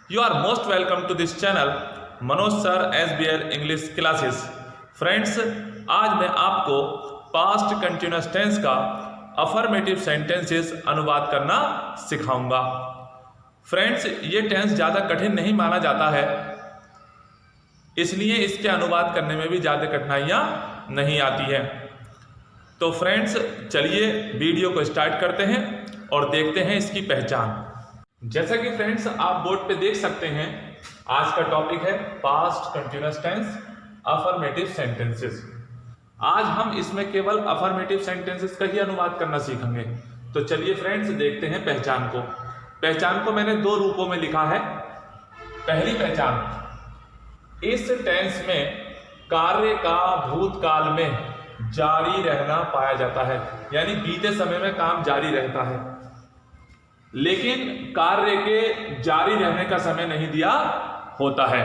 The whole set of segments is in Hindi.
You are most welcome to this channel Manoj sir SBL English classes. Friends, आज मैं आपको पास्ट कंटिन्यूअस टेंस का अफर्मेटिव सेंटेंसेस अनुवाद करना सिखाऊंगा। फ्रेंड्स, ये टेंस ज़्यादा कठिन नहीं माना जाता है, इसलिए इसके अनुवाद करने में भी ज़्यादा कठिनाइयाँ नहीं आती है। तो फ्रेंड्स, चलिए वीडियो को स्टार्ट करते हैं और देखते हैं इसकी पहचान। जैसा कि फ्रेंड्स आप बोर्ड पे देख सकते हैं, आज का टॉपिक है past continuous tense affirmative sentences. आज हम इसमें केवल अफर्मेटिव सेंटेंसेस का ही अनुवाद करना सीखेंगे। तो चलिए फ्रेंड्स देखते हैं पहचान को। पहचान को मैंने दो रूपों में लिखा है। पहली पहचान, इस टेंस में कार्य का भूतकाल में जारी रहना पाया जाता है, यानी बीते समय में काम जारी रहता है, लेकिन कार्य के जारी रहने का समय नहीं दिया होता है।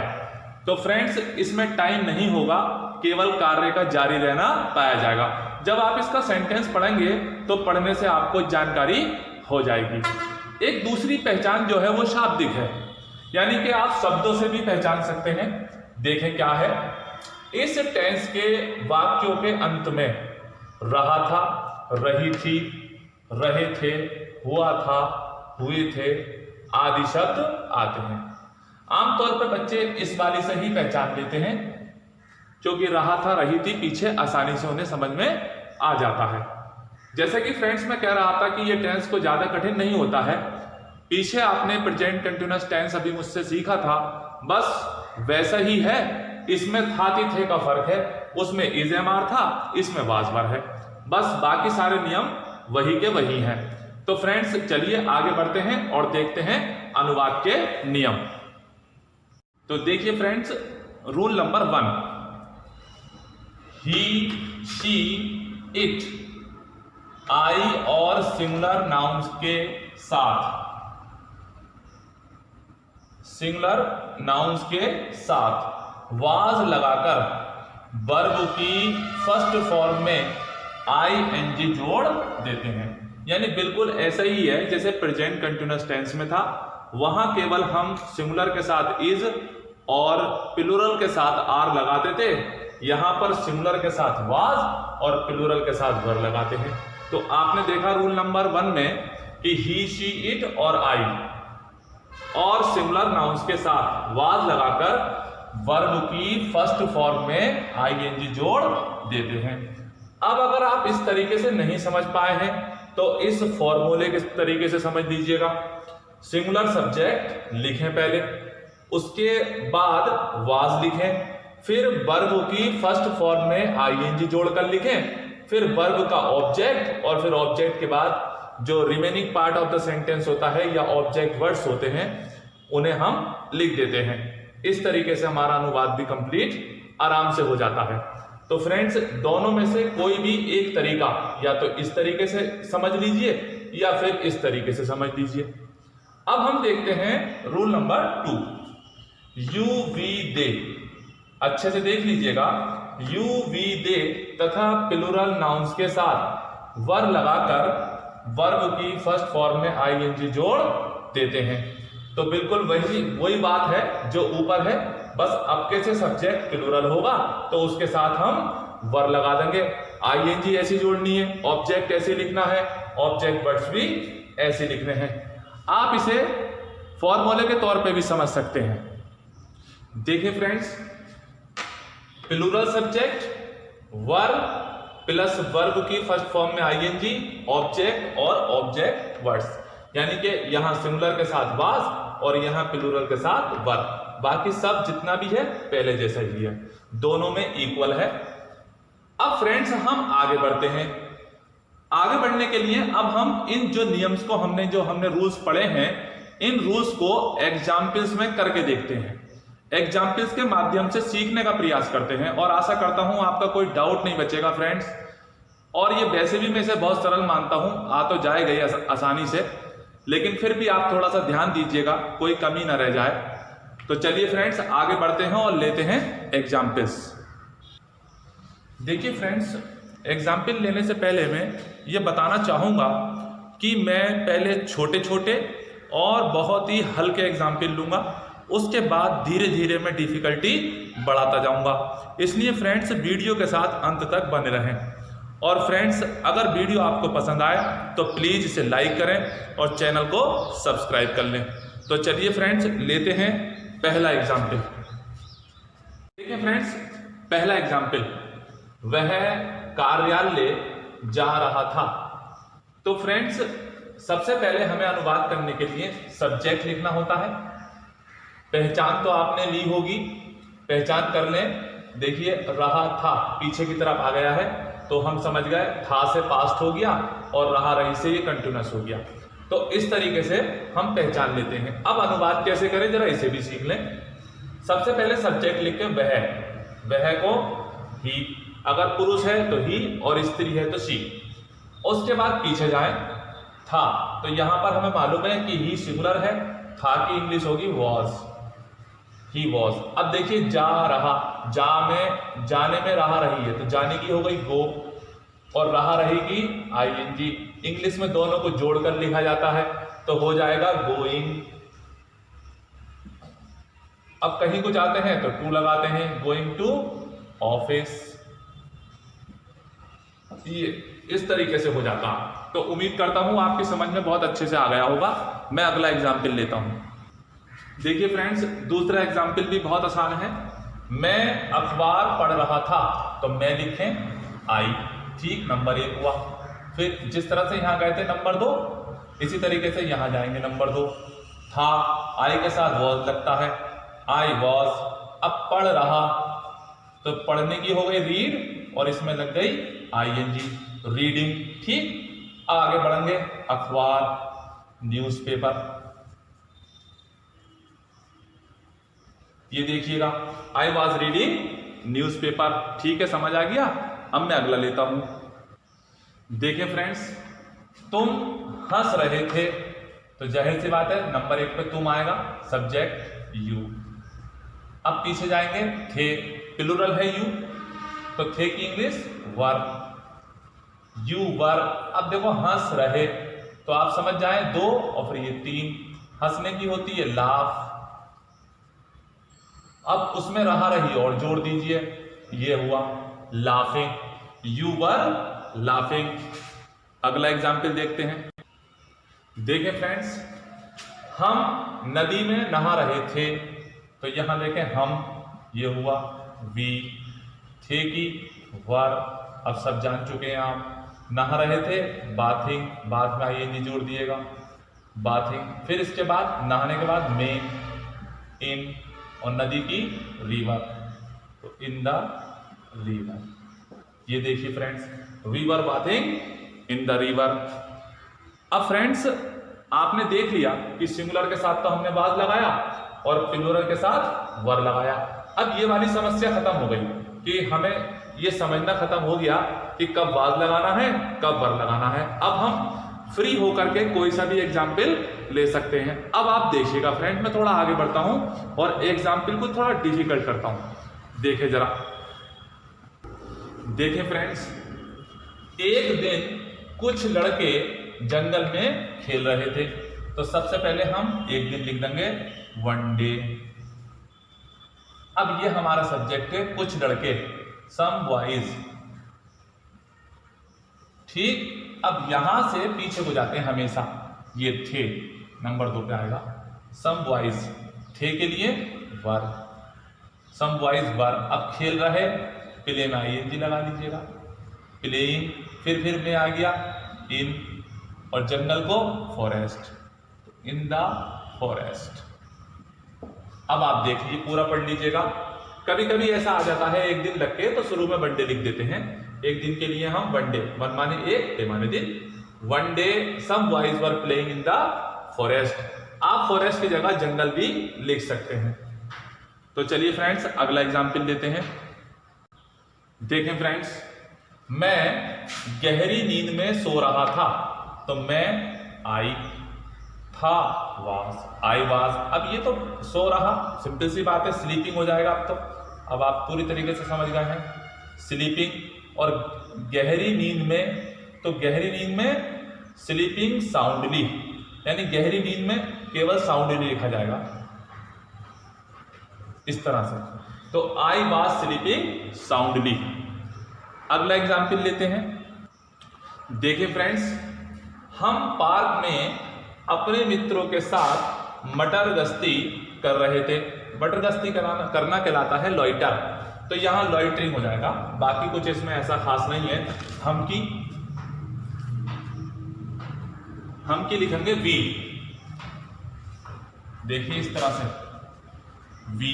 तो फ्रेंड्स, इसमें टाइम नहीं होगा, केवल कार्य का जारी रहना पाया जाएगा। जब आप इसका सेंटेंस पढ़ेंगे तो पढ़ने से आपको जानकारी हो जाएगी। एक दूसरी पहचान जो है वो शाब्दिक है, यानी कि आप शब्दों से भी पहचान सकते हैं। देखें क्या है। इस टेंस के वाक्यों के अंत में रहा था, रही थी, रहे थे, हुआ था, हुए थे आदि शब्द आते हैं। आमतौर पर बच्चे इस वाली से ही पहचान लेते हैं, क्योंकि रहा था, रही थी पीछे आसानी से उन्हें समझ में आ जाता है। जैसे कि फ्रेंड्स मैं कह रहा था कि ये टेंस को ज्यादा कठिन नहीं होता है। पीछे आपने प्रेजेंट कंटिन्यूअस टेंस अभी मुझसे सीखा था, बस वैसा ही है। इसमें था थी थे का फर्क है, उसमें इज एम आर था, इसमें वाज वर है। बस बाकी सारे नियम वही के वही हैं। तो फ्रेंड्स चलिए आगे बढ़ते हैं और देखते हैं अनुवाद के नियम। तो देखिए friends, rule number 1, he, she, it I और सिंगुलर नाउन्स के साथ, सिंगुलर नाउन्स के साथ वाज लगाकर वर्ब की फर्स्ट फॉर्म में आईएनजी जोड़ देते हैं। यानी बिल्कुल ऐसा ही है जैसे प्रेजेंट कंटिन्यूअस टेंस में था। वहां केवल हम सिंगुलर के साथ इज और प्लूरल के साथ आर लगाते थे, यहां पर सिंगुलर के साथ वाज और प्लूरल के साथ वर लगाते हैं। तो आपने देखा रूल नंबर 1 में कि ही, शी, इट और आई और सिंगुलर नाउन्स के साथ वाज लगाकर वर्ब की फर्स्ट फॉर्म में आईएनजी जोड़ देते हैं। अब अगर आप इस तरीके से नहीं समझ पाए हैं तो इस फॉर्मूले के तरीके से समझ लीजिएगा। सिंगुलर सब्जेक्ट लिखें पहले, उसके बाद वाज लिखें, फिर वर्ब की फर्स्ट फॉर्म में आईएनजी जोड़कर लिखें, फिर वर्ब का ऑब्जेक्ट और फिर ऑब्जेक्ट के बाद जो remaining part of the sentence होता है या ऑब्जेक्ट वर्ड्स होते हैं उन्हें हम लिख देते हैं। इस तरीके से हमारा अनुवाद भी कंप्लीट आराम से हो जाता है। तो फ्रेंड्स, दोनों में से कोई भी एक तरीका, या तो इस तरीके से समझ लीजिए या फिर इस तरीके से समझ लीजिए। अब हम देखते हैं रूल नंबर 2, यू, वी, दे। अच्छे से देख लीजिएगा। यू, वी, दे तथा प्लूरल नाउन्स के साथ वर लगाकर वर्ब की फर्स्ट फॉर्म में आईएनजी जोड़ देते हैं। तो बिल्कुल वही बात है जो ऊपर है, बस अब कैसे सब्जेक्ट प्लूरल होगा तो उसके साथ हम वर लगा देंगे। आईएनजी ऐसी जोड़नी है, ऑब्जेक्ट ऐसे लिखना है, ऑब्जेक्ट वर्ड्स भी ऐसे लिखने हैं। आप इसे फॉर्मूले के तौर पे भी समझ सकते हैं। देखिए friends, plural subject verb plus verb की फर्स्ट फॉर्म में आईएनजी, ऑब्जेक्ट और ऑब्जेक्ट वर्ड्स, यानी कि यहां सिंगुलर के साथ वाज और यहां प्लूरल के साथ वर्ब। बाकी सब जितना भी है पहले जैसा ही है, दोनों में इक्वल है। अब फ्रेंड्स हम आगे बढ़ते हैं। आगे बढ़ने के लिए अब हम इन जो नियम्स को हमने रूल्स पढ़े हैं, इन रूल्स को एग्जाम्पल्स में करके देखते हैं। एग्जाम्पल्स के माध्यम से सीखने का प्रयास करते हैं और आशा करता हूं आपका कोई डाउट नहीं बचेगा फ्रेंड्स। और ये वैसे भी मैं इसे बहुत सरल मानता हूं, आ तो जाएगा ही आसानी से, लेकिन फिर भी आप थोड़ा सा ध्यान दीजिएगा, कोई कमी ना रह जाए। तो चलिए फ्रेंड्स आगे बढ़ते हैं और लेते हैं एग्जाम्पल्स। देखिए फ्रेंड्स, एग्जाम्पल लेने से पहले मैं ये बताना चाहूँगा कि मैं पहले छोटे छोटे और बहुत ही हल्के एग्जाम्पल लूँगा, उसके बाद धीरे धीरे मैं डिफिकल्टी बढ़ाता जाऊंगा। इसलिए फ्रेंड्स वीडियो के साथ अंत तक बने रहें। और फ्रेंड्स अगर वीडियो आपको पसंद आए तो प्लीज़ इसे लाइक करें और चैनल को सब्सक्राइब कर लें। तो चलिए फ्रेंड्स लेते हैं पहला एग्जाम्पल। देखिए फ्रेंड्स पहला एग्जाम्पल, वह कार्यालय जा रहा था। तो फ्रेंड्स सबसे पहले हमें अनुवाद करने के लिए सब्जेक्ट लिखना होता है। पहचान तो आपने ली होगी, पहचान कर लें। देखिए रहा था पीछे की तरफ आ गया है तो हम समझ गए था से पास्ट हो गया और रहा रही से ये कंटिन्यूअस हो गया। तो इस तरीके से हम पहचान लेते हैं। अब अनुवाद कैसे करें जरा इसे भी सीख लें। सबसे पहले सब्जेक्ट लिख के वह को ही, अगर पुरुष है तो ही और स्त्री है तो शी। उसके बाद पीछे जाएं था, तो यहां पर हमें मालूम है कि ही सिंगुलर है, था की इंग्लिश होगी वॉज, ही वॉज। अब देखिए जा रहा, जा में जाने में रहा रही है तो जाने की हो गई गो और रहा रहेगी आईएनजी। इंग्लिश में दोनों को जोड़कर लिखा जाता है तो हो जाएगा गोइंग। अब कहीं को जाते हैं तो टू लगाते हैं, गोइंग टू ऑफिस। ये इस तरीके से हो जाता। तो उम्मीद करता हूं आपकी समझ में बहुत अच्छे से आ गया होगा। मैं अगला एग्जाम्पल लेता हूं। देखिए फ्रेंड्स दूसरा एग्जाम्पल भी बहुत आसान है। मैं अखबार पढ़ रहा था तो मैं लिखें आई, ठीक, नंबर 1 हुआ। फिर जिस तरह से यहां गए थे नंबर 2, इसी तरीके से यहां जाएंगे नंबर 2। था आई के साथ वॉज लगता है, आई वॉज। अब पढ़ रहा तो पढ़ने की हो गई रीड और इसमें लग गई आईएनजी, रीडिंग, ठीक। आगे बढ़ेंगे अखबार, न्यूज़पेपर। ये देखिएगा आई वॉज रीडिंग न्यूज़पेपर, ठीक है, समझ आ गया। अब मैं अगला लेता हूं। देखिए फ्रेंड्स तुम हंस रहे थे तो जाहिर सी बात है नंबर 1 पे तुम आएगा, सब्जेक्ट यू। अब पीछे जाएंगे थे, प्लुरल है यू तो थे की इंग्लिश वर, यू वर। अब देखो हंस रहे तो आप समझ जाए 2 और फिर ये 3, हंसने की होती है लाफ। अब उसमें रहा रही और जोड़ दीजिए, ये हुआ लाफिंग, यू वर लाफिंग। अगला एग्जाम्पल देखते हैं। देखें फ्रेंड्स हम नदी में नहा रहे थे तो यहां देखें हम, ये हुआ वी, थे की वर। अब सब जान चुके हैं आप। नहा रहे थे बाथिंग, बाथ में आईएनजी जोड़ दिएगा, बाथिंग। फिर इसके बाद नहाने के बाद में, इन, और नदी की रिवर तो इन द रिवर। ये देखिए friends we were bathing in the river. अब फ्रेंड्स आपने देख लिया कि सिंगुलर के साथ तो हमने वाज लगाया और प्लुरल के साथ वर लगाया। अब ये वाली समस्या खत्म हो गई कि हमें ये समझना खत्म हो गया कि कब वाज लगाना है कब वर लगाना है। अब हम फ्री होकर के कोई सा भी एग्जाम्पल ले सकते हैं। अब आप देखिएगा फ्रेंड मैं थोड़ा आगे बढ़ता हूं और एग्जाम्पल को थोड़ा डिफिकल्ट करता हूं। देखिए जरा, देखिए फ्रेंड्स एक दिन कुछ लड़के जंगल में खेल रहे थे तो सबसे पहले हम एक दिन लिख देंगे वन डे। अब ये हमारा सब्जेक्ट है कुछ लड़के, सम बॉयज, ठीक। अब यहां से पीछे को जाते हैं हमेशा, ये थे नंबर 2 पे आएगा, सम बॉयज, थे के लिए वर, सम बॉयज वर। अब खेल रहे प्ले में आईएनजी लगा दीजिएगा, प्लेइंग। फिर में आ गया इन और जंगल को फॉरेस्ट, इन द फॉरेस्ट। अब आप देखिए पूरा पढ़ लीजिएगा। कभी कभी ऐसा आ जाता है एक दिन लग के तो शुरू में वन डे लिख देते हैं। एक दिन के लिए हम वन डे, वन माने एक, डे माने दिन। One day some boys were playing in the forest. आप फॉरेस्ट की जगह जंगल भी लिख सकते हैं। तो चलिए फ्रेंड्स अगला एग्जाम्पल लेते हैं। देखें फ्रेंड्स मैं गहरी नींद में सो रहा था तो मैं आई, था वाज, आई वाज। अब ये तो सो रहा, सिंपल सी बात है, स्लीपिंग हो जाएगा। अब आप पूरी तरीके से समझ गए हैं स्लीपिंग। और गहरी नींद में, तो गहरी नींद में स्लीपिंग साउंडली, यानी गहरी नींद में केवल साउंडली लिखा जाएगा। इस तरह से। तो आई वाज स्लीपिंग साउंडली। अगला एग्जाम्पल लेते हैं। देखिए फ्रेंड्स, हम पार्क में अपने मित्रों के साथ मटर गश्ती कर रहे थे। मटर गश्ती करना कहलाता है लॉइटर, तो यहाँ लॉइटरिंग हो जाएगा, बाकी कुछ इसमें ऐसा खास नहीं है। हम की लिखेंगे वी, देखिए इस तरह से वी,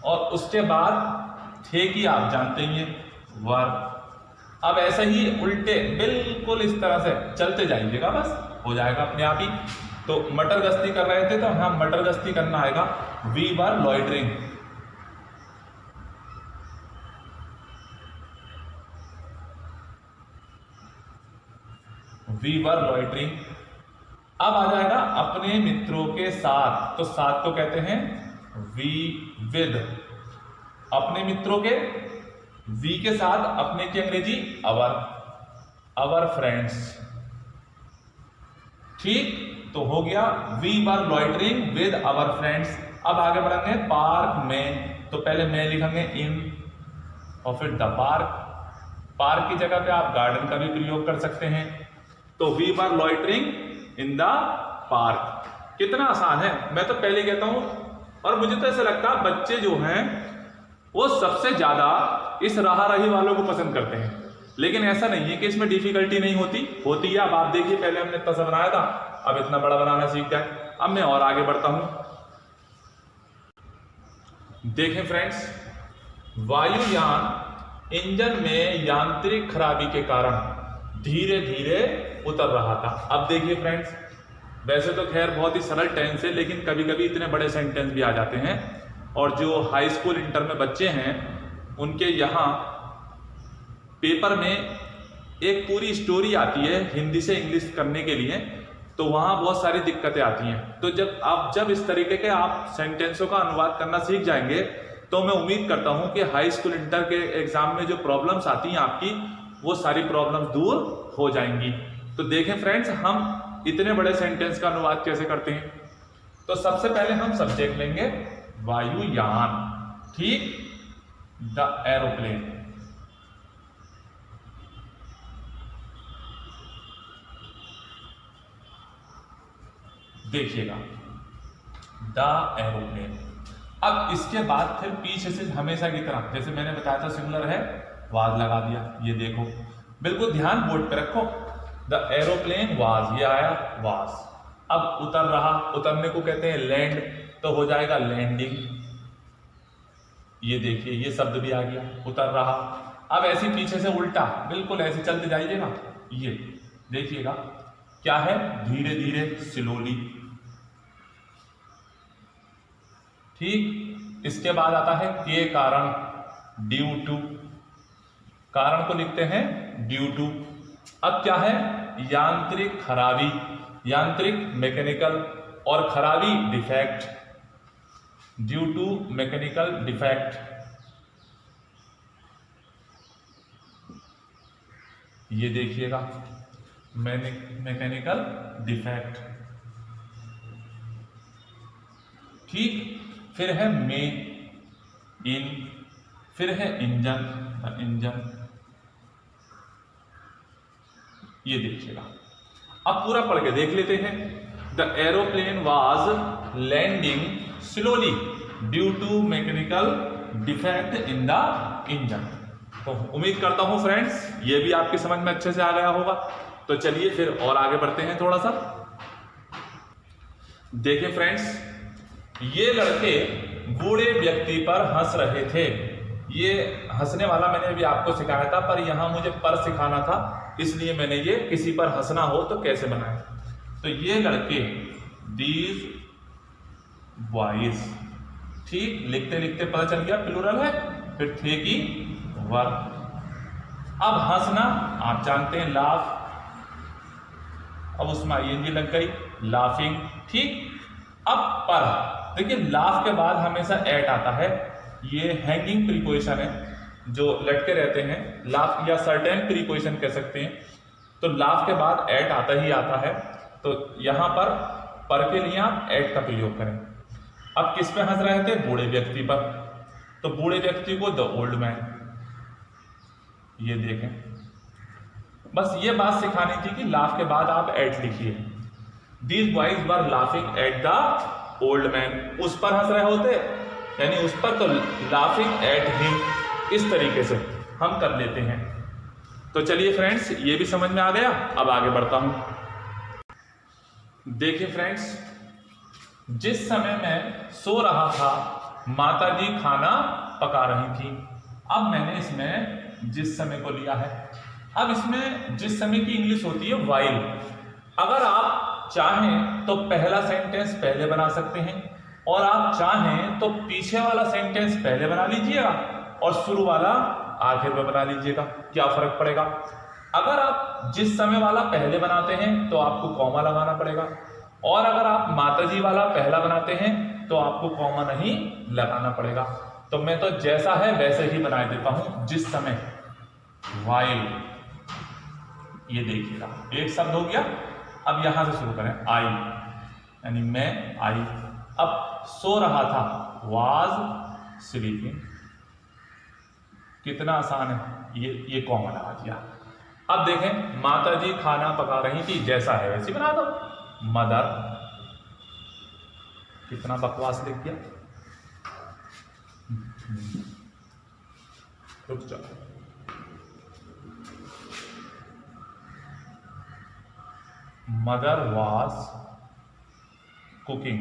और उसके बाद थे की आप जानते ही हैं वर्ब। अब ऐसे ही उल्टे बिल्कुल इस तरह से चलते जाइएगा, बस हो जाएगा अपने आप ही। तो मटर गश्ती कर रहे थे, तो हम मटर गश्ती करना आएगा we were loitering. We were loitering. अब आ जाएगा अपने मित्रों के साथ, तो साथ को कहते हैं वी विद। अपने मित्रों के, वी के साथ अपने की अंग्रेजी अवर फ्रेंड्स। ठीक, तो हो गया we were loitering with our friends. अब आगे बढ़ेंगे पार्क में, तो पहले में लिखेंगे इन और फिर द पार्क। पार्क की जगह पे आप गार्डन का भी प्रयोग कर सकते हैं। तो we were loitering in the park. कितना आसान है, मैं तो पहले कहता हूं, और मुझे तो ऐसा लगता है बच्चे जो हैं वो सबसे ज्यादा इस राह रही वालों को पसंद करते हैं। लेकिन ऐसा नहीं है कि इसमें डिफिकल्टी नहीं होती है। अब आप देखिए, पहले हमने इतना सा बनाया था, अब इतना बड़ा बनाना सीख गए। अब मैं और आगे बढ़ता हूं। देखें फ्रेंड्स, वायुयान इंजन में यांत्रिक खराबी के कारण धीरे धीरे उतर रहा था। अब देखिए फ्रेंड्स, वैसे तो खैर बहुत ही सरल टेंस है, लेकिन कभी कभी इतने बड़े सेंटेंस भी आ जाते हैं। और जो हाई स्कूल इंटर में बच्चे हैं, उनके यहाँ पेपर में एक पूरी स्टोरी आती है हिंदी से इंग्लिश करने के लिए, तो वहाँ बहुत सारी दिक्कतें आती हैं। तो जब इस तरीके के आप सेंटेंसों का अनुवाद करना सीख जाएंगे, तो मैं उम्मीद करता हूँ कि हाई स्कूल इंटर के एग्जाम में जो प्रॉब्लम्स आती हैं आपकी, वो सारी प्रॉब्लम्स दूर हो जाएंगी। तो देखें फ्रेंड्स, हम इतने बड़े सेंटेंस का अनुवाद कैसे करते हैं। तो सबसे पहले हम सब्जेक्ट लेंगे वायुयान, ठीक, द एरोप्लेन। देखिएगा द एरोप्लेन। अब इसके बाद फिर पीछे से हमेशा की तरह, जैसे मैंने बताया था सिंगुलर है, वाज लगा दिया। ये देखो, बिल्कुल ध्यान बोर्ड पे रखो। द एरोप्लेन वाज, ये आया वाज। अब उतर रहा, उतरने को कहते हैं लैंड, तो हो जाएगा लैंडिंग। ये देखिए, ये शब्द भी आ गया, उतर रहा। अब ऐसे पीछे से उल्टा, बिल्कुल ऐसे चलते जाइएगा। ये देखिएगा क्या है, धीरे धीरे, स्लोली, ठीक। इसके बाद आता है के कारण, ड्यू टू। कारण को लिखते हैं ड्यू टू। अब क्या है, यांत्रिक खराबी, यांत्रिक मैकेनिकल, और खराबी defect, due to mechanical defect. ये देखिएगा मैकेनिकल डिफेक्ट, ठीक। फिर है में, इन, फिर है इंजन, इंजन। ये देखिएगा, अब पूरा पढ़ के देख लेते हैं। The aeroplane was landing slowly due to mechanical defect in the engine. तो उम्मीद करता हूं फ्रेंड्स ये भी आपकी समझ में अच्छे से आ गया होगा। तो चलिए फिर और आगे बढ़ते हैं थोड़ा सा। देखिए फ्रेंड्स, ये लड़के बूढ़े व्यक्ति पर हंस रहे थे। ये हंसने वाला मैंने अभी आपको सिखाया था, पर यहां मुझे पर सिखाना था, इसलिए मैंने ये किसी पर हंसना हो तो कैसे बनाए। तो ये लड़के, दीज बॉयज, ठीक। लिखते लिखते पता चल गया प्लूरल है, फिर थे की वर्ब। अब हंसना आप जानते हैं लाफ, अब उसमें आईएनजी लग गई, लाफिंग, ठीक। अब पर देखिए, लाफ के बाद हमेशा एट आता है, ये हैंगिंग प्रीपोजिशन है, जो लटके रहते हैं, लाफ या सर्टेन प्रीपोजिशन कह सकते हैं। तो लाफ के बाद एट आता ही आता है, तो यहां पर के लिए आप एट का प्रयोग करें। अब किस पे हंस रहे थे? बूढ़े व्यक्ति पर। तो बूढ़े व्यक्ति को द ओल्ड मैन। ये देखें, बस ये बात सिखानी थी कि लाफ के बाद आप एट लिखिए। These boys were laughing at the old man. उस पर हंस रहे होते, यानी उस पर, तो लाफिंग एट हिम। इस तरीके से हम कर लेते हैं। तो चलिए फ्रेंड्स, ये भी समझ में आ गया। अब आगे बढ़ता हूं। देखिए फ्रेंड्स, जिस समय मैं सो रहा था माताजी खाना पका रही थी। अब मैंने इसमें जिस समय को लिया है। अब इसमें जिस समय की इंग्लिश होती है वाइल। अगर आप चाहें तो पहला सेंटेंस पहले बना सकते हैं, और आप चाहें तो पीछे वाला सेंटेंस पहले बना लीजिएगा और शुरू वाला आखिर में बना लीजिएगा। क्या फर्क पड़ेगा? अगर आप जिस समय वाला पहले बनाते हैं तो आपको कॉमा लगाना पड़ेगा, और अगर आप माताजी वाला पहला बनाते हैं तो आपको कॉमा नहीं लगाना पड़ेगा। तो मैं तो जैसा है वैसे ही बना देता हूं, जिस समय वाइल। ये देखिएगा, एक शब्द हो गया। अब यहां से शुरू करें, आई, यानी मैं आई। अब सो रहा था, वाज स्लीपिंग। कितना आसान है, ये कॉमा लगा दिया। अब देखें, माताजी खाना पका रही थी, जैसा है वैसे बना दो। मदर, कितना बकवास लिख दिया। रुक जाओ, मदर वाज कुकिंग।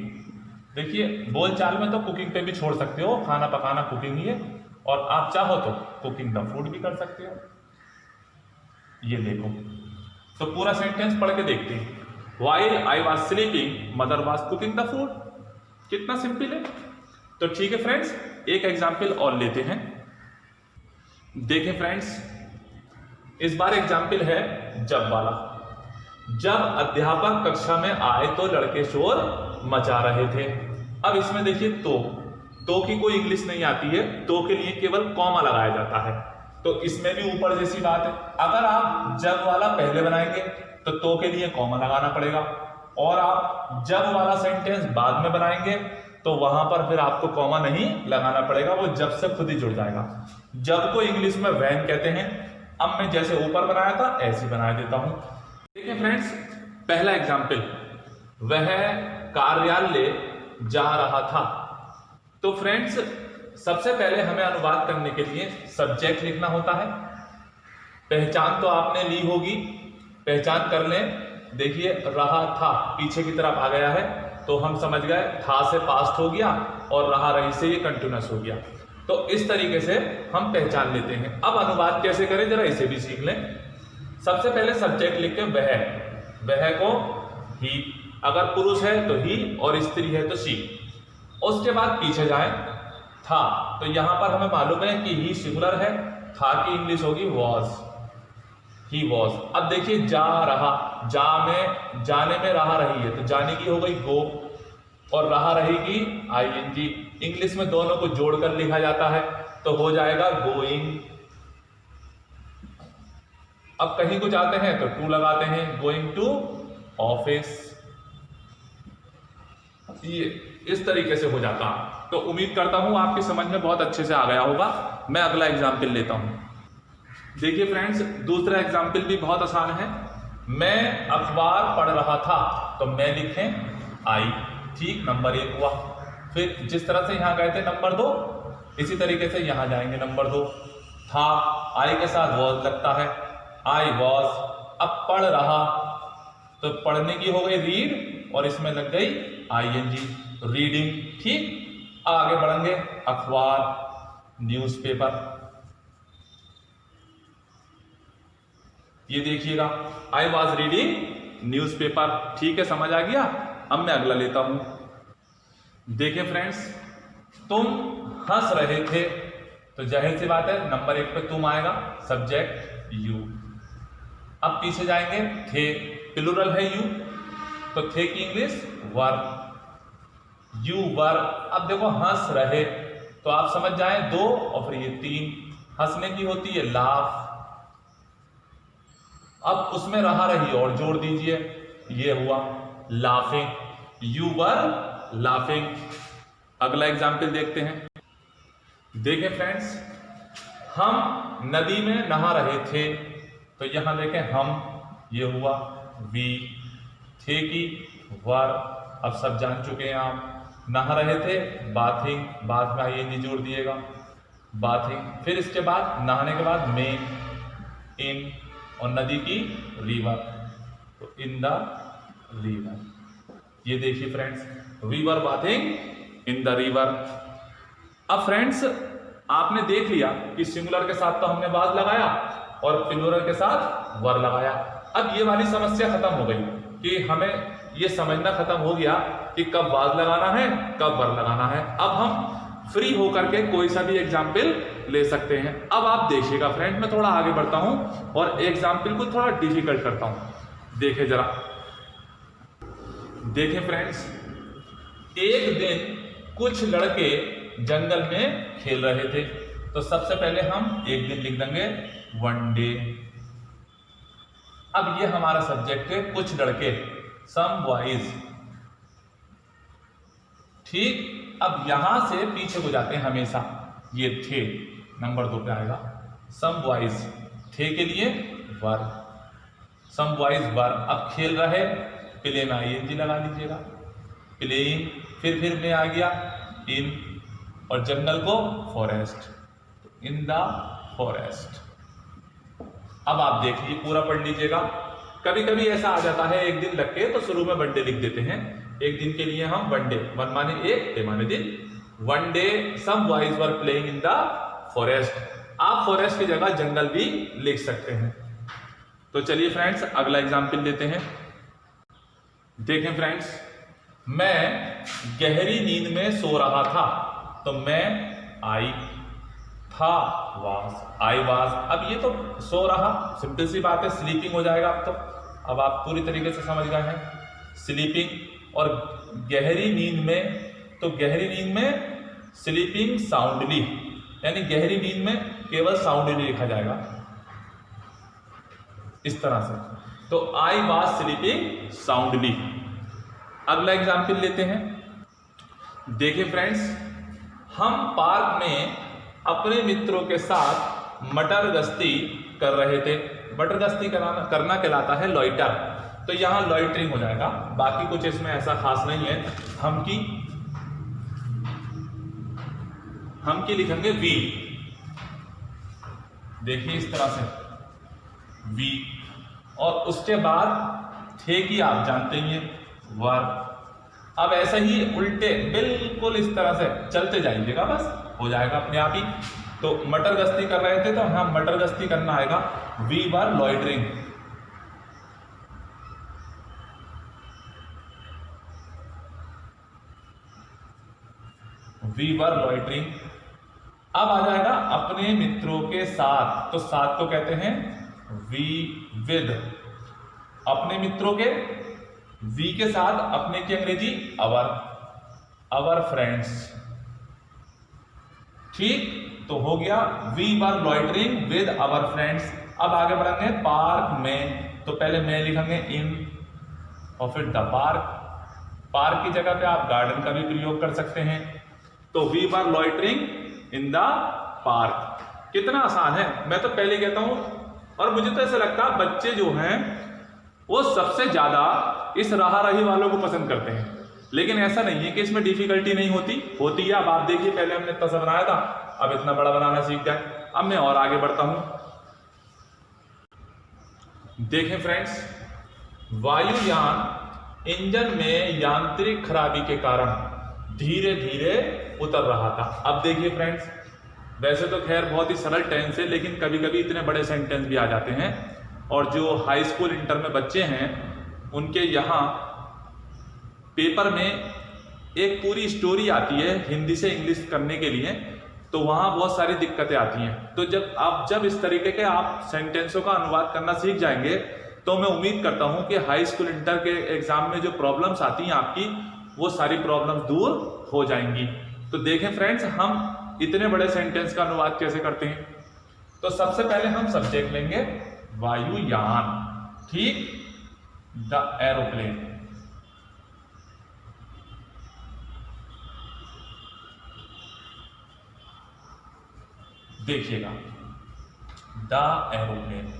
देखिए, बोलचाल में तो कुकिंग पे भी छोड़ सकते हो, खाना पकाना कुकिंग ही है, और आप चाहो तो कुकिंग द फूड भी कर सकते हो। ये देखो, तो पूरा सेंटेंस पढ़ के देखते हैं। While I was sleeping, mother was cooking the food। कितना सिंपल है। तो ठीक है फ्रेंड्स, एक एग्जाम्पल और लेते हैं। देखें फ्रेंड्स, इस बार एग्जाम्पल है जब वाला। जब अध्यापक कक्षा में आए तो लड़के शोर मचा रहे थे। अब इसमें देखिए, तो की कोई इंग्लिश नहीं आती है, तो के लिए केवल कॉमा लगाया जाता है। तो इसमें भी ऊपर जैसी बात है। अगर आप जब वाला पहले बनाएंगे तो के लिए कॉमा लगाना पड़ेगा, और आप जब वाला सेंटेंस बाद में बनाएंगे तो वहां पर फिर आपको कॉमा नहीं लगाना पड़ेगा, वो जब से खुद ही जुड़ जाएगा। जब को इंग्लिश में वैन कहते हैं। अब मैं जैसे ऊपर बनाया था ऐसे बना देता हूं। देखिए फ्रेंड्स, पहला एग्जाम्पल, वह कार्यालय जा रहा था। तो फ्रेंड्स, सबसे पहले हमें अनुवाद करने के लिए सब्जेक्ट लिखना होता है। पहचान तो आपने ली होगी, पहचान कर लें। देखिए, रहा था पीछे की तरफ आ गया है, तो हम समझ गए था से पास्ट हो गया, और रहा रही से ये कंटिन्यूअस हो गया। तो इस तरीके से हम पहचान लेते हैं। अब अनुवाद कैसे करें, जरा इसे भी सीख लें। सबसे पहले सब्जेक्ट लिख के वह को ही, अगर पुरुष है तो ही और स्त्री है तो शी। उसके बाद पीछे जाए, था, तो यहां पर हमें मालूम है कि ही सिंगुलर है, था की इंग्लिश होगी वॉज, ही वॉज। अब देखिए, जा रहा, जाने में रहा रही है, तो जाने की हो गई गो, और रहा रहेगी आईएनजी। इंग्लिश में दोनों को जोड़कर लिखा जाता है, तो हो जाएगा गोइंग। अब कहीं को जाते हैं तो टू लगाते हैं, गोइंग टू ऑफिस। ये इस तरीके से हो जाता। तो उम्मीद करता हूं आपकी समझ में बहुत अच्छे से आ गया होगा। मैं अगला एग्जाम्पल लेता हूं। देखिए फ्रेंड्स, दूसरा एग्जाम्पल भी बहुत आसान है। मैं अखबार पढ़ रहा था, तो मैं लिखें आई। ठीक, नंबर 1 हुआ। फिर जिस तरह से यहां गए थे नंबर 2, इसी तरीके से यहां जाएंगे नंबर 2। था, आई के साथ वॉज लगता है, आई वॉज। अब पढ़ रहा, तो पढ़ने की हो गई रीड, और इसमें लग गई आईएनजी, रीडिंग। ठीक, आगे बढ़ेंगे, अखबार, न्यूज़पेपर। ये देखिएगा, आई वॉज रीडिंग न्यूज़पेपर। ठीक है, समझ आ गया। अब मैं अगला लेता हूं। देखिए फ्रेंड्स, तुम हंस रहे थे, तो जाहिर सी बात है नंबर 1 पे तुम आएगा, सब्जेक्ट यू। अब पीछे जाएंगे, थे, प्लूरल है यू, तो थे की इंग्लिश वर, यू वर। अब देखो, हंस रहे, तो आप समझ जाए 2, और फिर ये 3, हंसने की होती है लाफ। अब उसमें रहा रही और जोड़ दीजिए, ये हुआ लाफिंग, यू वर लाफिंग। अगला एग्जाम्पल देखते हैं। देखें फ्रेंड्स, हम नदी में नहा रहे थे, तो यहां देखें हम, ये हुआ वी, थे की वर, अब सब जान चुके हैं आप। नहा रहे थे बाथिंग, बाथ में आईएनजी जोड़ दिएगा, बाथिंग। फिर इसके बाद नहाने के बाद में, इन, और नदी की रिवर, तो इन द रिवर। ये देखिए friends, we were bathing in the river. अब फ्रेंड्स आपने देख लिया कि सिंगुलर के साथ तो हमने वाज लगाया और प्लूरल के साथ वर लगाया। अब ये वाली समस्या खत्म हो गई कि हमें ये समझना खत्म हो गया कि कब वाज लगाना है, कब वर लगाना है। अब हम फ्री होकर के कोई सा भी एग्जाम्पल ले सकते हैं। अब आप देखिएगा फ्रेंड, मैं थोड़ा आगे बढ़ता हूं और एग्जाम्पल को थोड़ा डिफिकल्ट करता हूं। देखें जरा, देखें फ्रेंड्स, एक दिन कुछ लड़के जंगल में खेल रहे थे, तो सबसे पहले हम एक दिन लिख देंगे वन डे। अब ये हमारा सब्जेक्ट है कुछ लड़के, सम बॉयज, ठीक। अब यहां से पीछे हो जाते हैं हमेशा, ये थे नंबर 2 पे आएगा। सम बॉयज, थे के लिए वर, सम बॉयज वर। अब खेल रहे, प्ले में आईएनजी लगा लीजिएगा, प्लेइंग। फिर में आ गया इन, और जंगल को फॉरेस्ट, इन द फॉरेस्ट। अब आप देखिए, पूरा पढ़ लीजिएगा। कभी कभी ऐसा आ जाता है एक दिन लग के, तो शुरू में वन डे लिख देते हैं। एक दिन के लिए हम वन डे, वन माने एक, डे माने दिन। One day some boys were playing in the forest. आप फॉरेस्ट की जगह जंगल भी लिख सकते हैं। तो चलिए फ्रेंड्स अगला एग्जाम्पल लेते हैं। देखें फ्रेंड्स, मैं गहरी नींद में सो रहा था, तो मैं आई, था वाज, आई वाज। अब ये तो सो रहा, सिंपल सी बात है, स्लीपिंग हो जाएगा। अब आप पूरी तरीके से समझ गए हैं, स्लीपिंग। और गहरी नींद में, तो गहरी नींद में स्लीपिंग साउंडली, यानी गहरी नींद में केवल साउंडली लिखा जाएगा इस तरह से। तो आई वाज स्लीपिंग साउंडली। अगला एग्जाम्पल लेते हैं। देखिए फ्रेंड्स, हम पार्क में अपने मित्रों के साथ मटर गश्ती कर रहे थे। मटर गश्ती करना कहलाता है लॉइटर, तो यहां लॉइटरिंग हो जाएगा। बाकी कुछ इसमें ऐसा खास नहीं है। हम की लिखेंगे वी, देखिए इस तरह से वी। और उसके बाद थे की आप जानते ही हैं, वर। अब ऐसे ही उल्टे बिल्कुल इस तरह से चलते जाइएगा, बस हो जाएगा अपने आप ही। तो मटर गश्ती कर रहे थे, तो हाँ मटर गश्ती करना आएगा, we were loitering. We were loitering. अब आ जाएगा अपने मित्रों के साथ, तो साथ को कहते हैं वी विद। अपने मित्रों के, वी के साथ, अपने की अंग्रेजी अवर, अवर फ्रेंड्स, ठीक। तो हो गया we were loitering with our friends. अब आगे बढ़ेंगे पार्क में, तो पहले मैं लिखेंगे इन और फिर द पार्क। पार्क की जगह पे आप गार्डन का भी प्रयोग कर सकते हैं। तो we were loitering in the park. कितना आसान है, मैं तो पहले कहता हूं। और मुझे तो ऐसा लगता है बच्चे जो हैं वो सबसे ज्यादा इस राह रही वालों को पसंद करते हैं। लेकिन ऐसा नहीं है कि इसमें डिफिकल्टी नहीं होती है। अब आप देखिए, पहले हमने इतना सा बनाया था, अब इतना बड़ा बनाना सीख गए। अब मैं और आगे बढ़ता हूं। देखें फ्रेंड्स, वायुयान इंजन में यांत्रिक खराबी के कारण धीरे धीरे उतर रहा था। अब देखिए फ्रेंड्स, वैसे तो खैर बहुत ही सरल टेंस है, लेकिन कभी कभी इतने बड़े सेंटेंस भी आ जाते हैं। और जो हाई स्कूल इंटर में बच्चे हैं, उनके यहाँ पेपर में एक पूरी स्टोरी आती है हिंदी से इंग्लिश करने के लिए, तो वहाँ बहुत सारी दिक्कतें आती हैं। तो जब इस तरीके के आप सेंटेंसों का अनुवाद करना सीख जाएंगे, तो मैं उम्मीद करता हूँ कि हाई स्कूल इंटर के एग्जाम में जो प्रॉब्लम्स आती हैं आपकी, वो सारी प्रॉब्लम्स दूर हो जाएंगी। तो देखें फ्रेंड्स, हम इतने बड़े सेंटेंस का अनुवाद कैसे करते हैं। तो सबसे पहले हम सब्जेक्ट लेंगे वायुयान, ठीक, द एरोप्लेन। देखिएगा द एरोप्लेन।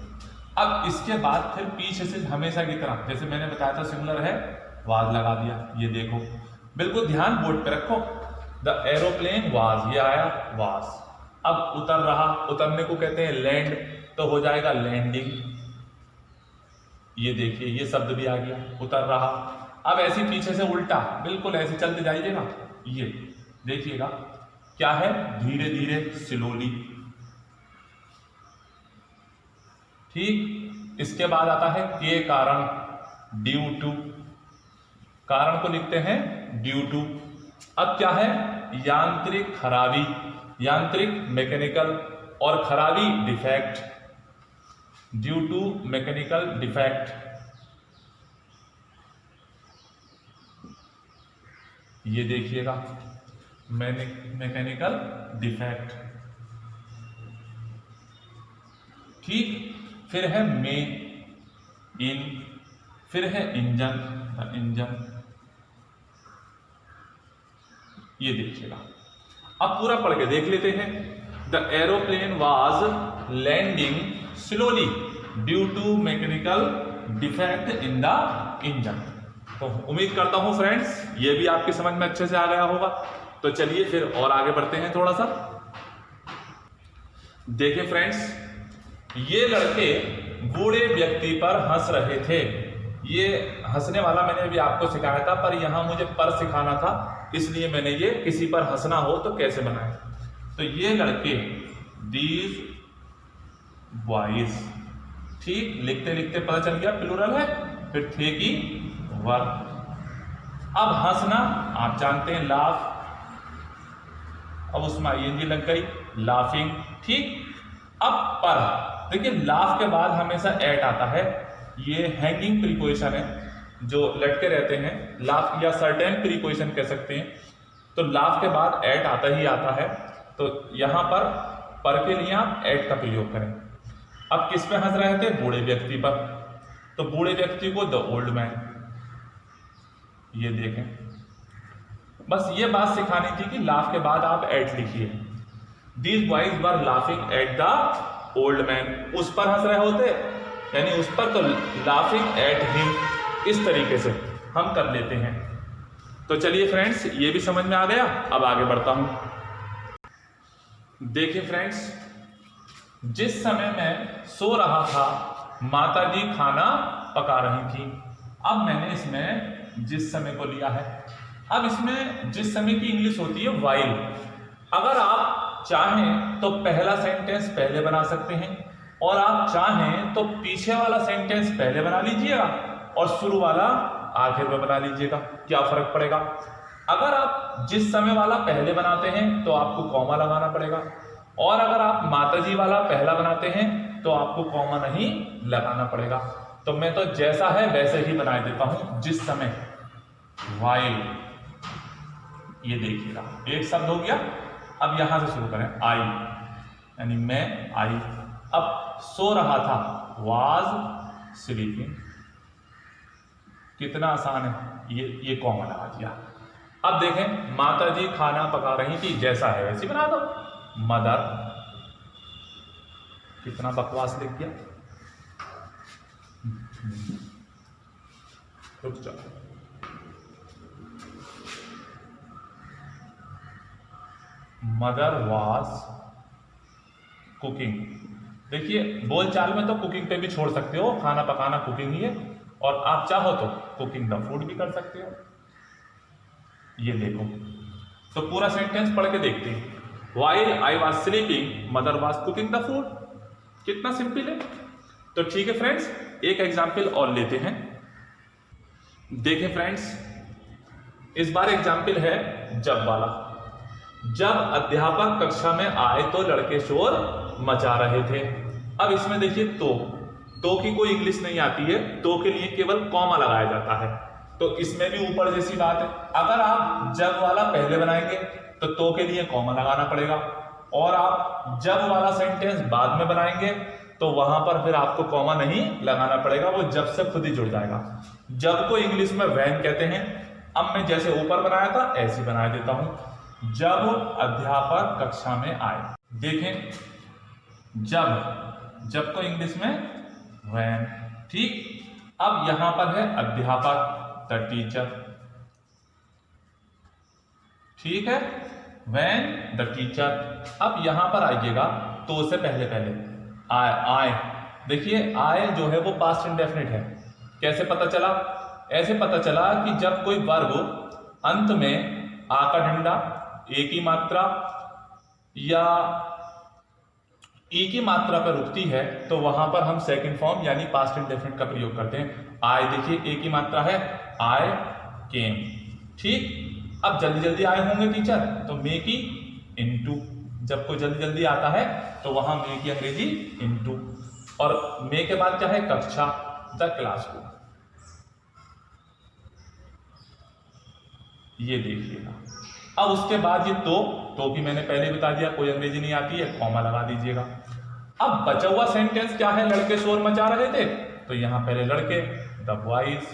अब इसके बाद फिर पीछे से हमेशा की तरह जैसे मैंने बताया था सिमिलर है, वाज लगा दिया। ये देखो बिल्कुल ध्यान बोर्ड पे रखो, द एरोप्लेन वाज, ये आया वाज। अब उतर रहा, उतरने को कहते हैं लैंड, तो हो जाएगा लैंडिंग। ये देखिए ये शब्द भी आ गया, उतर रहा। अब ऐसे पीछे से उल्टा बिल्कुल ऐसे चलते जाइएगा, ये देखिएगा क्या है, धीरे धीरे स्लोली। ठीक, इसके बाद आता है के कारण, ड्यू टू, कारण को लिखते हैं ड्यू टू। अब क्या है, यांत्रिक खराबी, यांत्रिक मैकेनिकल, और खराबी defect, due to mechanical defect. ये देखिएगा मैकेनिकल डिफेक्ट। ठीक, फिर है मे, इन, फिर है इंजन, इंजन। ये देखिएगा, अब पूरा पढ़ के देख लेते हैं। The aeroplane was landing slowly due to mechanical defect in the engine. तो उम्मीद करता हूं फ्रेंड्स ये भी आपकी समझ में अच्छे से आ गया होगा। तो चलिए फिर और आगे बढ़ते हैं थोड़ा सा। देखिए फ्रेंड्स, ये लड़के बूढ़े व्यक्ति पर हंस रहे थे। ये हंसने वाला मैंने अभी आपको सिखाया था, पर यहां मुझे पर सिखाना था, इसलिए मैंने ये किसी पर हंसना हो तो कैसे बनाए। तो ये लड़के, दीज बॉयज, ठीक, लिखते लिखते पता चल गया प्लूरल है, फिर थे की वर्ब। अब हंसना आप जानते हैं लाफ, अब उसमें आईएनजी लग गई, लाफिंग। ठीक, अब पर देखिए लाफ के बाद हमेशा एट आता है, ये हैंगिंग प्रीपोजिशन है, जो लटके रहते हैं, लाफ या सर्टेन प्रीपोजिशन कह सकते हैं। तो लाफ के बाद एट आता ही आता है, तो यहां पर के लिए आप एट का प्रयोग करें। अब किस पे हंस रहे थे, बूढ़े व्यक्ति पर, तो बूढ़े व्यक्ति को द ओल्ड मैन। ये देखें, बस ये बात सिखानी थी कि लाफ के बाद आप एट लिखिए। These boys were laughing at the old man, उस पर हंस रहे होते, यानी उस पर, तो लाफिंग एट हिम, इस तरीके से हम कर लेते हैं। तो चलिए फ्रेंड्स, ये भी समझ में आ गया। अब आगे बढ़ता हूं। देखिए फ्रेंड्स, जिस समय मैं सो रहा था माताजी खाना पका रही थी। अब मैंने इसमें जिस समय को लिया है। अब इसमें जिस समय की इंग्लिश होती है वाइल। अगर आप चाहें तो पहला सेंटेंस पहले बना सकते हैं, और आप चाहें तो पीछे वाला सेंटेंस पहले बना लीजिएगा और शुरू वाला आखिर में बना लीजिएगा, क्या फर्क पड़ेगा। अगर आप जिस समय वाला पहले बनाते हैं तो आपको कॉमा लगाना पड़ेगा, और अगर आप माताजी वाला पहला बनाते हैं तो आपको कॉमा नहीं लगाना पड़ेगा। तो मैं तो जैसा है वैसे ही बना देता हूं, जिस समय, वाइल। ये देखिएगा एक शब्द हो गया। अब यहां से शुरू करें, आई, यानी मैं, आई। अब सो रहा था, वाज स्लीपिंग। कितना आसान है, ये कॉमा लगा दिया। अब देखें, माताजी खाना पका रही थी, जैसा है वैसे बना दो, मदर। कितना बकवास लिख दिया। रुक जाओ, मदर वाज कुकिंग। देखिए बोलचाल में तो कुकिंग पे भी छोड़ सकते हो, खाना पकाना कुकिंग ही है, और आप चाहो तो कुकिंग द फूड भी कर सकते हो। ये देखो, तो पूरा सेंटेंस पढ़ के देखते हैं। While I was sleeping, mother was cooking the food। कितना सिंपल है। तो ठीक है फ्रेंड्स, एक एग्जाम्पल और लेते हैं। देखें फ्रेंड्स, इस बार एग्जाम्पल है जब वाला। जब अध्यापक कक्षा में आए तो लड़के शोर मचा रहे थे। अब इसमें देखिए तो की कोई इंग्लिश नहीं आती है, तो के लिए केवल कॉमा लगाया जाता है। तो इसमें भी ऊपर जैसी बात है, अगर आप जब वाला पहले बनाएंगे तो के लिए कॉमा लगाना पड़ेगा, और आप जब वाला सेंटेंस बाद में बनाएंगे तो वहां पर फिर आपको कॉमा नहीं लगाना पड़ेगा, वो जब से खुद ही जुड़ जाएगा। जब को इंग्लिश में वैन कहते हैं। अब मैं जैसे ऊपर बनाया था ऐसे बना देता हूं, जब अध्यापक कक्षा में आए। देखें जब को इंग्लिश में व्हेन। ठीक, अब यहां पर है अध्यापक, द टीचर। ठीक है, व्हेन द टीचर। अब यहां पर आइएगा तो से पहले आए। देखिए आए जो है वो पास्ट इंडेफिनिट है। कैसे पता चला? ऐसे पता चला कि जब कोई वर्ब अंत में आ का डंडा, ए की मात्रा या ई की मात्रा पर रुकती है तो वहां पर हम सेकंड फॉर्म यानी पास्ट इंडेफिनिट का प्रयोग करते हैं। आए, देखिए ए की मात्रा है, आई केम। ठीक, अब जल्दी जल्दी आए होंगे टीचर तो मे की इनटू। जब कोई जल्दी जल्दी आता है तो वहां मे की अंग्रेजी इनटू, और मे के बाद क्या है? कक्षा, द क्लासरूम। ये देखिएगा। अब उसके बाद ये तो की मैंने पहले बता दिया, कोई अंग्रेजी नहीं आती है, कॉमा लगा दीजिएगा। अब बचा हुआ सेंटेंस क्या है? लड़के शोर मचा रहे थे तो यहां पहले लड़के, द बॉयज।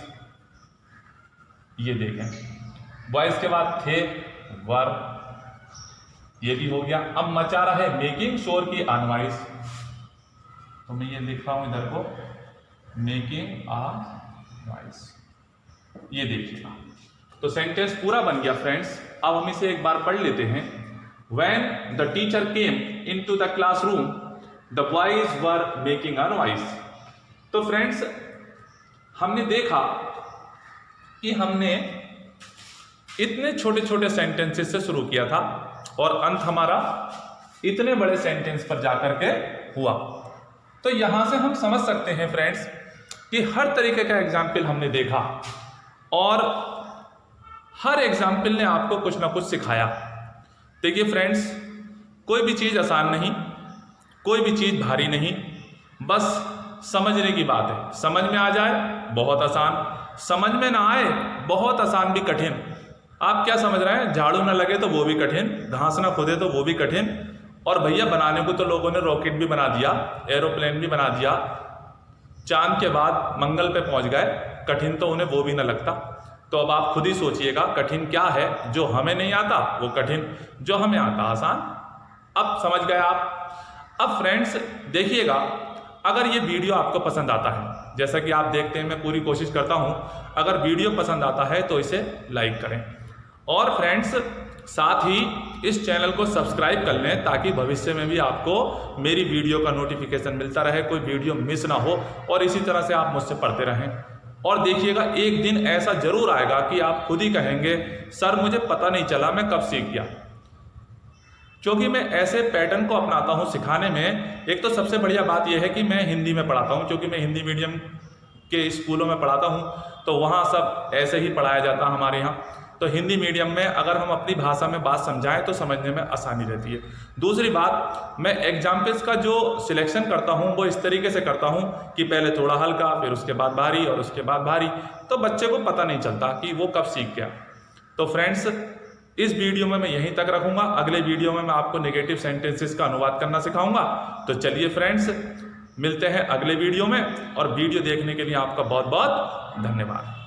ये देखें, बॉयज के बाद थे, वर। ये भी हो गया। अब मचा रहा है मेकिंग शोर की अनवाइस, तो मैं ये लिख रहा हूं इधर को, मेकिंग आ नॉइस। ये देखिएगा, तो सेंटेंस पूरा बन गया फ्रेंड्स। अब हम इसे एक बार पढ़ लेते हैं। When the teacher came into the classroom, the boys were making a noise। तो फ्रेंड्स हमने देखा कि हमने इतने छोटे छोटे सेंटेंसेस से शुरू किया था और अंत हमारा इतने बड़े सेंटेंस पर जाकर के हुआ। तो यहां से हम समझ सकते हैं फ्रेंड्स कि हर तरीके का एग्जाम्पल हमने देखा और हर एग्जाम्पल ने आपको कुछ ना कुछ सिखाया। देखिए फ्रेंड्स, कोई भी चीज़ आसान नहीं, कोई भी चीज़ भारी नहीं, बस समझने की बात है। समझ में आ जाए बहुत आसान, समझ में ना आए बहुत आसान भी कठिन। आप क्या समझ रहे हैं? झाड़ू ना लगे तो वो भी कठिन, घास ना खोदे तो वो भी कठिन, और भैया बनाने को तो लोगों ने रॉकेट भी बना दिया, एरोप्लेन भी बना दिया, चांद के बाद मंगल पे पहुंच गए, कठिन तो उन्हें वो भी ना लगता। तो अब आप खुद ही सोचिएगा कठिन क्या है? जो हमें नहीं आता वो कठिन, जो हमें आता आसान। अब समझ गए आप। अब फ्रेंड्स देखिएगा, अगर ये वीडियो आपको पसंद आता है, जैसा कि आप देखते हैं मैं पूरी कोशिश करता हूं, अगर वीडियो पसंद आता है तो इसे लाइक करें, और फ्रेंड्स साथ ही इस चैनल को सब्सक्राइब कर लें ताकि भविष्य में भी आपको मेरी वीडियो का नोटिफिकेशन मिलता रहे, कोई वीडियो मिस ना हो, और इसी तरह से आप मुझसे पढ़ते रहें। और देखिएगा एक दिन ऐसा जरूर आएगा कि आप खुद ही कहेंगे सर मुझे पता नहीं चला मैं कब सीख गया। क्योंकि मैं ऐसे पैटर्न को अपनाता हूं सिखाने में। एक तो सबसे बढ़िया बात यह है कि मैं हिंदी में पढ़ाता हूं, क्योंकि मैं हिंदी मीडियम के स्कूलों में पढ़ाता हूं, तो वहां सब ऐसे ही पढ़ाया जाता हमारे यहाँ। तो हिंदी मीडियम में अगर हम अपनी भाषा में बात समझाएं तो समझने में आसानी रहती है। दूसरी बात, मैं एग्जाम्पल्स का जो सिलेक्शन करता हूं वो इस तरीके से करता हूं कि पहले थोड़ा हल्का, फिर उसके बाद भारी, और उसके बाद भारी, तो बच्चे को पता नहीं चलता कि वो कब सीख गया। तो फ्रेंड्स इस वीडियो में मैं यहीं तक रखूंगा। अगले वीडियो में मैं आपको नेगेटिव सेंटेंसेस का अनुवाद करना सिखाऊंगा। तो चलिए फ्रेंड्स मिलते हैं अगले वीडियो में, और वीडियो देखने के लिए आपका बहुत बहुत धन्यवाद।